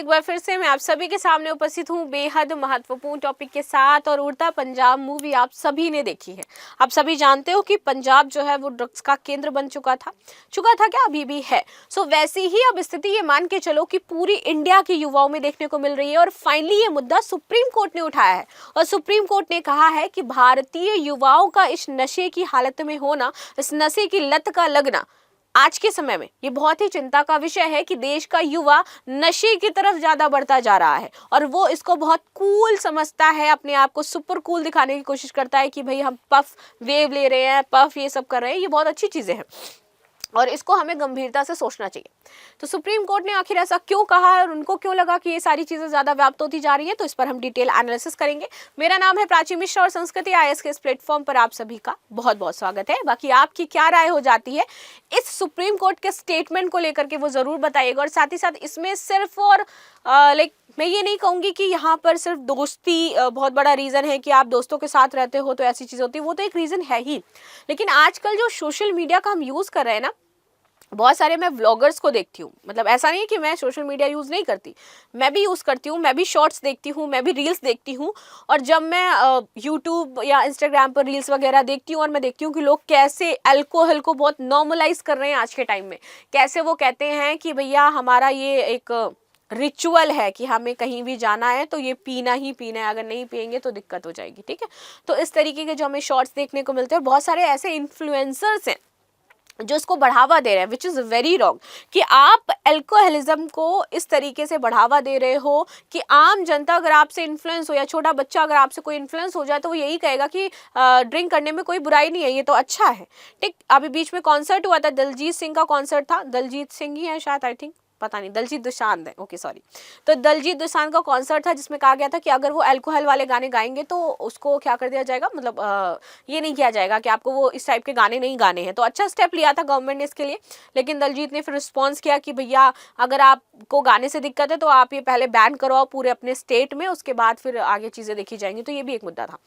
एक बार फिर से मैं आप सभी के सामने उपस्थित हूँ बेहद महत्वपूर्ण टॉपिक के साथ। और उड़ता पंजाब मूवी आप सभी ने देखी है। आप सभी जानते हो कि पंजाब जो है वो ड्रग्स का केंद्र बन चुका था क्या अभी भी है। सो वैसी ही अब स्थिति ये मान के चलो कि पूरी इंडिया के युवाओं में देखने को मिल रही है। और फाइनली ये मुद्दा सुप्रीम कोर्ट ने उठाया है और सुप्रीम कोर्ट ने कहा है कि भारतीय युवाओं का इस नशे की हालत में होना, इस नशे की लत का लगना आज के समय में ये बहुत ही चिंता का विषय है कि देश का युवा नशे की तरफ ज्यादा बढ़ता जा रहा है और वो इसको बहुत कूल समझता है, अपने आप को सुपर कूल दिखाने की कोशिश करता है कि भाई हम पफ वेव ले रहे हैं, पफ ये सब कर रहे हैं। ये बहुत अच्छी चीजें हैं और इसको हमें गंभीरता से सोचना चाहिए। तो सुप्रीम कोर्ट ने आखिर ऐसा क्यों कहा है और उनको क्यों लगा कि ये सारी चीजें ज्यादा व्याप्त होती जा रही हैं, तो इस पर हम डिटेल एनालिसिस करेंगे। मेरा नाम है प्राची मिश्रा और संस्कृति आईएएस के इस प्लेटफॉर्म पर आप सभी का बहुत बहुत स्वागत है। बाकी आपकी क्या राय हो जाती है इस सुप्रीम कोर्ट के स्टेटमेंट को लेकर के वो जरूर बताइएगा। और साथ ही साथ इसमें सिर्फ और मैं ये नहीं कहूंगी कि यहाँ पर सिर्फ दोस्ती बहुत बड़ा रीजन है कि आप दोस्तों के साथ रहते हो तो ऐसी चीजें होती है, वो तो एक रीजन है ही। लेकिन आजकल जो सोशल मीडिया का हम यूज कर रहे हैं ना, बहुत सारे मैं व्लॉगर्स को देखती हूँ। मतलब ऐसा नहीं है कि मैं सोशल मीडिया यूज़ नहीं करती, मैं भी यूज़ करती हूँ, मैं भी शॉर्ट्स देखती हूँ, मैं भी रील्स देखती हूँ। और जब मैं यूट्यूब या इंस्टाग्राम पर रील्स वगैरह देखती हूँ और मैं देखती हूँ कि लोग कैसे अल्कोहल को बहुत नॉर्मलाइज कर रहे हैं आज के टाइम में, कैसे वो कहते हैं कि भैया हमारा ये एक रिचुअल है कि हमें कहीं भी जाना है तो ये पीना ही पीना है, अगर नहीं पियेंगे तो दिक्कत हो जाएगी। ठीक है, तो इस तरीके के जो हमें शॉर्ट्स देखने को मिलते हैं, बहुत सारे ऐसे इन्फ्लुएंसर्स हैं जो इसको बढ़ावा दे रहे हैं, विच इज़ वेरी रॉन्ग। कि आप अल्कोहलिज्म को इस तरीके से बढ़ावा दे रहे हो कि आम जनता अगर आपसे इन्फ्लुएंस हो या छोटा बच्चा अगर आपसे कोई इन्फ्लुएंस हो जाए तो वो यही कहेगा कि ड्रिंक करने में कोई बुराई नहीं है, ये तो अच्छा है। ठीक, अभी बीच में कॉन्सर्ट हुआ था, दलजीत सिंह का कॉन्सर्ट था, दलजीत सिंह ही है शायद, आई थिंक, पता नहीं, दलजीत दोसांझ है, ओके सॉरी। तो दलजीत दोसांझ का कॉन्सर्ट था जिसमें कहा गया था कि अगर वो अल्कोहल वाले गाने गाएंगे तो उसको क्या कर दिया जाएगा, मतलब ये नहीं किया जाएगा कि आपको वो इस टाइप के गाने नहीं गाने हैं। तो अच्छा स्टेप लिया था गवर्नमेंट ने इसके लिए। लेकिन दलजीत ने फिर रिस्पॉन्स किया कि भैया अगर आपको गाने से दिक्कत है तो आप ये पहले बैन करवाओ पूरे अपने स्टेट में, उसके बाद फिर आगे चीज़ें देखी जाएंगी। तो ये भी एक मुद्दा था।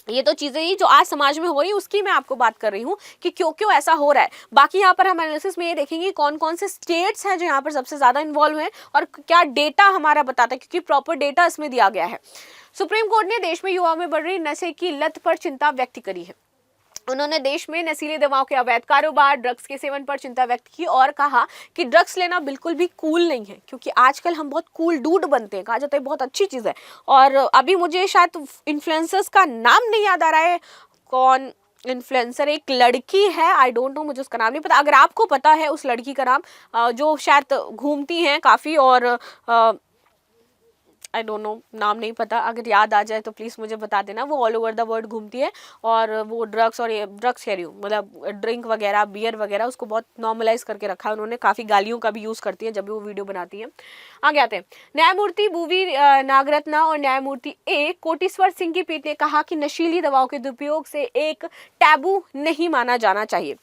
ये तो चीज़ें ही जो आज समाज में हो रही है उसकी मैं आपको बात कर रही हूँ कि क्यों क्यों ऐसा हो रहा है। बाकी यहाँ पर हम एनालिसिस में ये देखेंगे कौन कौन से स्टेट्स हैं जो यहाँ पर सबसे ज़्यादा इन्वॉल्व हैं और क्या डेटा हमारा बताता है, क्योंकि प्रॉपर डेटा इसमें दिया गया है। सुप्रीम कोर्ट ने देश में युवाओं में बढ़ रही नशे की लत पर चिंता व्यक्त करी है। उन्होंने देश में नशीली दवाओं के अवैध कारोबार, ड्रग्स के सेवन पर चिंता व्यक्त की और कहा कि ड्रग्स लेना बिल्कुल भी कूल नहीं है, क्योंकि आजकल हम बहुत कूल डूड बनते हैं, कहा जाता है बहुत अच्छी चीज़ है। और अभी मुझे शायद इन्फ्लुएंसर्स का नाम नहीं याद आ रहा है, कौन इन्फ्लुएंसर, एक लड़की है, आई डोंट नो, मुझे उसका नाम नहीं पता। अगर आपको पता है उस लड़की का नाम, जो शायद घूमती हैं काफ़ी और आई डोंट नो, नाम नहीं पता, अगर याद आ जाए तो प्लीज़ मुझे बता देना। वो ऑल ओवर द वर्ल्ड घूमती है और वो ड्रग्स और ड्रग्स कह रही हूँ, मतलब ड्रिंक वगैरह, बियर वगैरह, उसको बहुत नॉर्मलाइज करके रखा है उन्होंने। काफ़ी गालियों का भी यूज़ करती है जब भी वो वीडियो बनाती है। आगे आते हैं, न्यायमूर्ति भूवी नागरत्ना और न्यायमूर्ति ए कोटेश्वर सिंह की पीठ ने कहा कि नशीली दवाओं के दुरुपयोग से एक टैबू नहीं माना जाना चाहिए।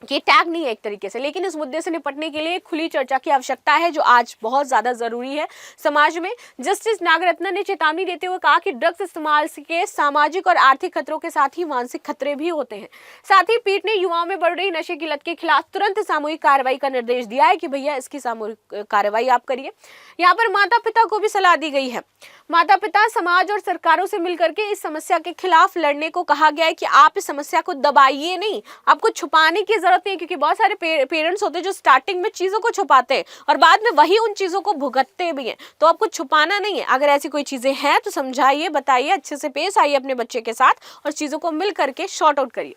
ये टैग नहीं है एक तरीके से, लेकिन इस मुद्दे से निपटने के लिए खुली चर्चा की आवश्यकता है जो आज बहुत ज्यादा जरूरी है समाज में। जस्टिस नागरत्न ने चेतावनी देते हुए कहा कि ड्रग्स इस्तेमाल के सामाजिक और आर्थिक खतरों के साथ ही मानसिक खतरे भी होते हैं। साथ ही पीठ ने युवाओं में बढ़ रही नशे की लत के खिलाफ तुरंत सामूहिक कार्रवाई का निर्देश दिया है कि भैया इसकी सामूहिक कार्रवाई आप करिए। यहाँ पर माता पिता को भी सलाह दी गई है। माता पिता, समाज और सरकारों से मिलकर के इस समस्या के खिलाफ लड़ने को कहा गया है कि आप इस समस्या को दबाइए नहीं, आपको छुपाने की जरूरत नहीं है, क्योंकि बहुत सारे पेरेंट्स होते हैं जो स्टार्टिंग में चीजों को छुपाते हैं और बाद में वही उन चीजों को भुगतते भी हैं। तो आपको छुपाना नहीं है, अगर ऐसी कोई चीजें हैं तो समझाइए, बताइए, अच्छे से पेश आइए अपने बच्चे के साथ और चीजों को मिल करके शॉर्ट आउट करिए।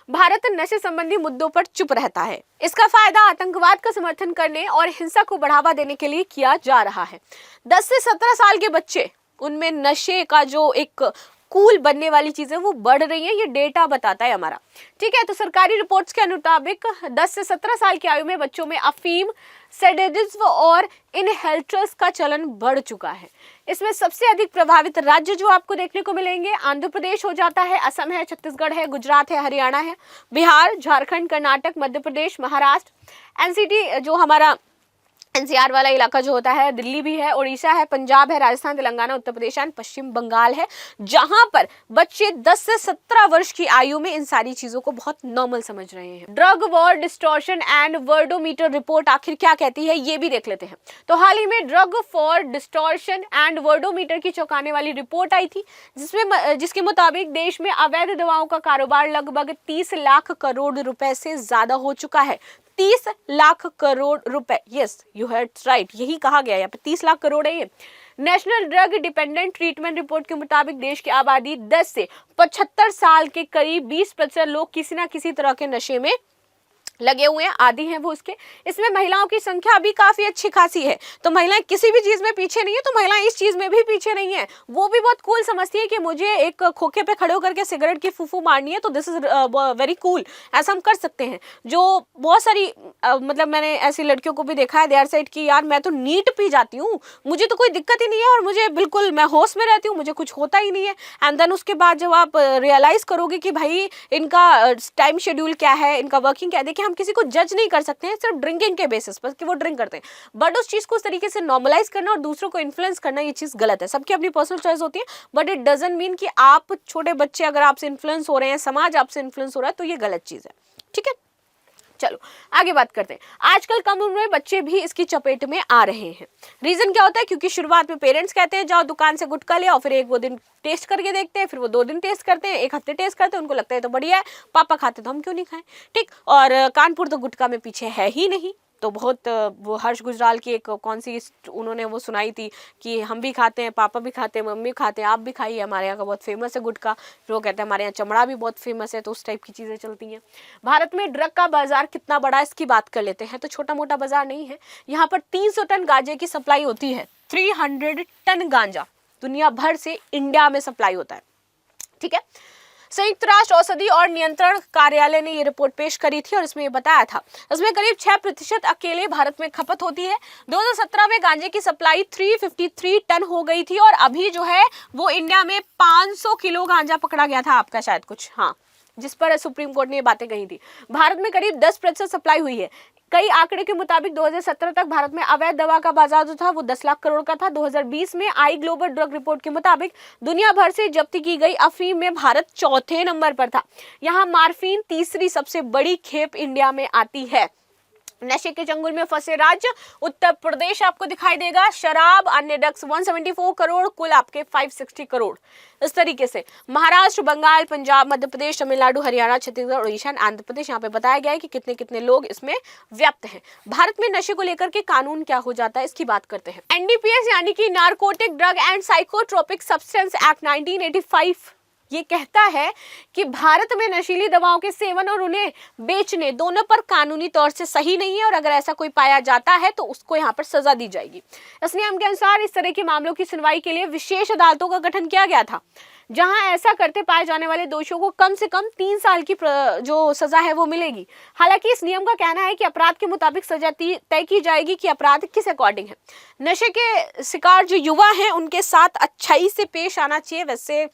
भारत नशे संबंधी मुद्दों पर चुप रहता है। इसका फायदा आतंकवाद का समर्थन करने और हिंसा को बढ़ावा देने के लिए किया जा रहा है। 10 से 17 साल के बच्चे, उनमें नशे का जो एक कूल बनने वाली चीजें वो बढ़ रही है, ये डेटा बताता है हमारा। ठीक है, तो सरकारी रिपोर्ट्स के मुताबिक 10 से 17 साल की आयु में बच्चों में अफीम, सेडेटिव्स और इनहेलर्स का चलन बढ़ चुका है। इसमें सबसे अधिक प्रभावित राज्य जो आपको देखने को मिलेंगे, आंध्र प्रदेश हो जाता है, असम है, छत्तीसगढ़ है, गुजरात है, हरियाणा है, बिहार, झारखंड, कर्नाटक, मध्य प्रदेश, महाराष्ट्र, एनसीटी जो हमारा एनसीआर वाला इलाका जो होता है, दिल्ली भी है, उड़ीसा है, पंजाब है, राजस्थान, तेलंगाना, उत्तर प्रदेश एंड पश्चिम बंगाल है, जहां पर बच्चे 10 से 17 वर्ष की आयु में इन सारी चीजों को बहुत नॉर्मल समझ रहे हैं। Drug war distortion and Worldometer report आखिर क्या कहती है ये भी देख लेते हैं। तो हाल ही में ड्रग फॉर डिस्टॉर्शन एंड वर्डोमीटर की चौंकाने वाली रिपोर्ट आई थी, जिसके मुताबिक देश में अवैध दवाओं का कारोबार लगभग 30 लाख करोड़ रुपए से ज्यादा हो चुका है। 30 लाख करोड़ रुपए, यस यू हर्ड राइट, यही कहा गया, यहाँ पे 30 लाख करोड़ है ये। National drug dependent treatment report के मुताबिक देश की आबादी 10 से 75 साल के करीब 20% लोग किसी ना किसी तरह के नशे में लगे हुए हैं, आदि हैं वो उसके। इसमें महिलाओं की संख्या भी काफी अच्छी खासी है। तो महिलाएं किसी भी चीज में पीछे नहीं है, तो महिलाएं इस चीज में भी पीछे नहीं है। वो भी बहुत कूल समझती है कि मुझे एक खोखे पे खड़े होकर के सिगरेट की फूफू मारनी है, तो दिस इज वेरी कूल, ऐसा हम कर सकते हैं। जो बहुत सारी मतलब मैंने ऐसी लड़कियों को भी देखा है देयर साइड की यार मैं तो नीट पी जाती हूँ, मुझे तो कोई दिक्कत ही नहीं है और मुझे बिल्कुल मैं होश में रहती हूँ, मुझे कुछ होता ही नहीं है। एंड देन उसके बाद जब आप रियलाइज करोगे कि भाई इनका टाइम शेड्यूल क्या है, इनका वर्किंग क्या है, देखिए हम किसी को जज नहीं कर सकते हैं सिर्फ ड्रिंकिंग के बेसिस पर कि वो ड्रिंक करते हैं, बट उस चीज को उस तरीके से नॉर्मलाइज करना और दूसरों को इन्फ्लुएंस करना ये चीज गलत है। सबकी अपनी पर्सनल चॉइस होती है, बट इट डजंट मीन कि आप छोटे बच्चे अगर आपसे इन्फ्लुएंस हो रहे हैं, समाज आपसे इन्फ्लुएंस हो रहा है, तो ये गलत चीज है। ठीक है, चलो आगे बात करते हैं। आजकल कम उम्र में बच्चे भी इसकी चपेट में आ रहे हैं। रीजन क्या होता है? क्योंकि शुरुआत में पेरेंट्स कहते हैं जाओ दुकान से गुटखा ले आओ, फिर एक वो दिन टेस्ट करके देखते हैं, फिर वो 2 दिन टेस्ट करते हैं, 1 हफ्ते टेस्ट करते हैं, उनको लगता है तो बढ़िया है, पापा खाते तो हम क्यों नहीं खाएं। ठीक, और कानपुर तो गुटखा में पीछे है ही नहीं। तो बहुत वो हर्ष गुजराल की एक कौन सी उन्होंने वो सुनाई थी कि हम भी खाते हैं, पापा भी खाते हैं, मम्मी भी खाते हैं, आप भी खाइए, हमारे यहाँ का बहुत फेमस है गुटखा। फिर वो कहते हैं हमारे यहाँ चमड़ा भी बहुत फेमस है, तो उस टाइप की चीज़ें चलती हैं। भारत में ड्रग का बाजार कितना बड़ा है इसकी बात कर लेते हैं। तो छोटा मोटा बाजार नहीं है, यहाँ पर 300 टन गांजे की सप्लाई होती है। 300 टन गांजा दुनिया भर से इंडिया में सप्लाई होता है। ठीक है, संयुक्त राष्ट्र औषधि और नियंत्रण कार्यालय ने ये रिपोर्ट पेश करी थी और इसमें ये बताया था, इसमें करीब 6% अकेले भारत में खपत होती है। 2017 में गांजे की सप्लाई 353 टन हो गई थी और अभी जो है वो इंडिया में 500 किलो गांजा पकड़ा गया था आपका शायद कुछ, हाँ, जिस पर सुप्रीम कोर्ट ने ये बातें कही थी। भारत में करीब 10% सप्लाई हुई है। कई आंकड़े के मुताबिक 2017 तक भारत में अवैध दवा का बाजार जो था वो 10 लाख करोड़ का था। 2020 में आई ग्लोबल ड्रग रिपोर्ट के मुताबिक दुनिया भर से जब्ती की गई अफीम में भारत 4थे नंबर पर था। यहाँ मार्फिन तीसरी सबसे बड़ी खेप इंडिया में आती है। नशे के चंगुल में फंसे राज्य उत्तर प्रदेश आपको दिखाई देगा। शराब अन्य ड्रग्स 174 करोड़, कुल आपके 560 करोड़। इस तरीके से महाराष्ट्र, बंगाल, पंजाब, मध्य प्रदेश, तमिलनाडु, हरियाणा, छत्तीसगढ़, उड़ीसा, आंध्र प्रदेश, यहाँ पे बताया गया है कि कितने कितने लोग इसमें व्याप्त हैं। भारत में नशे को लेकर के कानून क्या हो जाता है इसकी बात करते हैं। एनडीपीएस यानी कि narcotic drug and psychotropic substance act 1985 ये कहता है कि भारत में नशीली दवाओं के सेवन और उन्हें बेचने दोनों पर कानूनी तौर से सही नहीं है और अगर ऐसा कोई पाया जाता है तो उसको यहाँ पर सजा दी जाएगी। इस नियम के अनुसार इस तरह के मामलों की सुनवाई के लिए विशेष अदालतों का गठन किया गया था, जहां ऐसा करते पाए जाने वाले दोषियों को कम से कम 3 साल की जो सजा है वो मिलेगी। हालांकि इस नियम का कहना है कि अपराध के मुताबिक सजा तय की जाएगी कि अपराध किस अकॉर्डिंग है। नशे के शिकार जो युवा हैं उनके साथ अच्छाई से पेश आना चाहिए। वैसे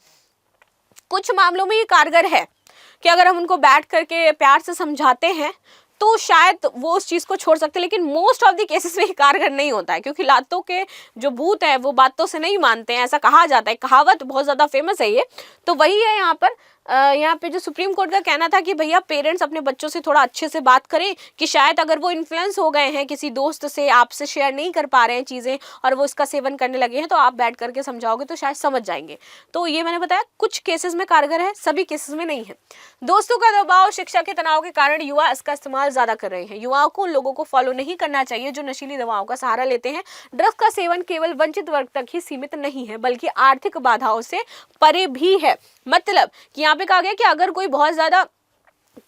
कुछ मामलों में ये कारगर है कि अगर हम उनको बैठ करके प्यार से समझाते हैं तो शायद वो उस चीज़ को छोड़ सकते हैं, लेकिन मोस्ट ऑफ द केसेस में ये कारगर नहीं होता है क्योंकि लातों के जो भूत हैं वो बातों से नहीं मानते हैं, ऐसा कहा जाता है, कहावत बहुत ज़्यादा फेमस है ये। तो वही है यहाँ पे जो सुप्रीम कोर्ट का कहना था कि भैया पेरेंट्स अपने बच्चों से थोड़ा अच्छे से बात करें कि शायद अगर वो इन्फ्लुएंस हो गए हैं किसी दोस्त से, आपसे शेयर नहीं कर पा रहे हैं चीज़ें और वो इसका सेवन करने लगे हैं, तो आप बैठ करके समझाओगे तो शायद समझ जाएंगे। तो ये मैंने बताया कुछ केसेस में कारगर है, सभी केसेस में नहीं है। दोस्तों का दबाव, शिक्षा के तनाव के कारण युवा इसका इस्तेमाल ज़्यादा कर रहे हैं। युवाओं को उन लोगों को फॉलो नहीं करना चाहिए जो नशीली दवाओं का सहारा लेते हैं। ड्रग्स का सेवन केवल वंचित वर्ग तक ही सीमित नहीं है बल्कि आर्थिक बाधाओं से परे भी है। मतलब कि यहाँ पे कहा गया कि अगर कोई बहुत ज्यादा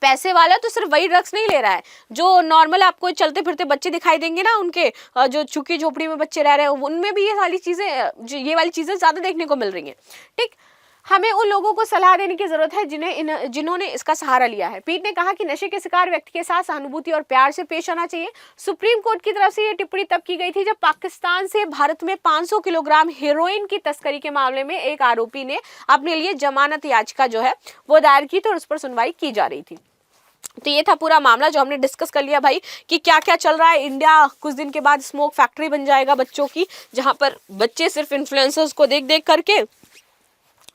पैसे वाला है तो सिर्फ वही ड्रग्स नहीं ले रहा है, जो नॉर्मल आपको चलते फिरते बच्चे दिखाई देंगे ना, उनके जो चुकी झोपड़ी में बच्चे रह रहे हैं उनमें भी ये वाली चीजें ज्यादा देखने को मिल रही हैं। ठीक, हमें उन लोगों को सलाह देने की जरूरत है जिन्होंने इसका सहारा लिया है। पीठ ने कहा कि नशे के शिकार व्यक्ति के साथ सहानुभूति और प्यार से पेश आना चाहिए। सुप्रीम कोर्ट की तरफ से यह टिप्पणी तब की गई थी जब पाकिस्तान से भारत में 500 किलोग्राम हेरोइन की तस्करी के मामले में एक आरोपी ने अपने लिए जमानत याचिका जो है वो दायर की थी और उस पर सुनवाई की जा रही थी। तो ये था पूरा मामला जो हमने डिस्कस कर लिया भाई कि क्या क्या चल रहा है। इंडिया कुछ दिन के बाद स्मोक फैक्ट्री बन जाएगा बच्चों की, जहां पर बच्चे सिर्फ इन्फ्लुएंसर्स को देख देख करके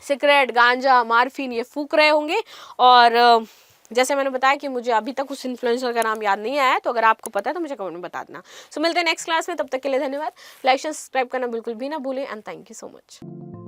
सिगरेट, गांजा, मार्फिन ये फूक रहे होंगे। और जैसे मैंने बताया कि मुझे अभी तक उस इन्फ्लुएंसर का नाम याद नहीं आया है, तो अगर आपको पता है तो मुझे कमेंट में बता देना। सो मिलते हैं नेक्स्ट क्लास में, तब तक के लिए धन्यवाद। लाइक सब्सक्राइब करना बिल्कुल भी ना भूलें and thank you so much.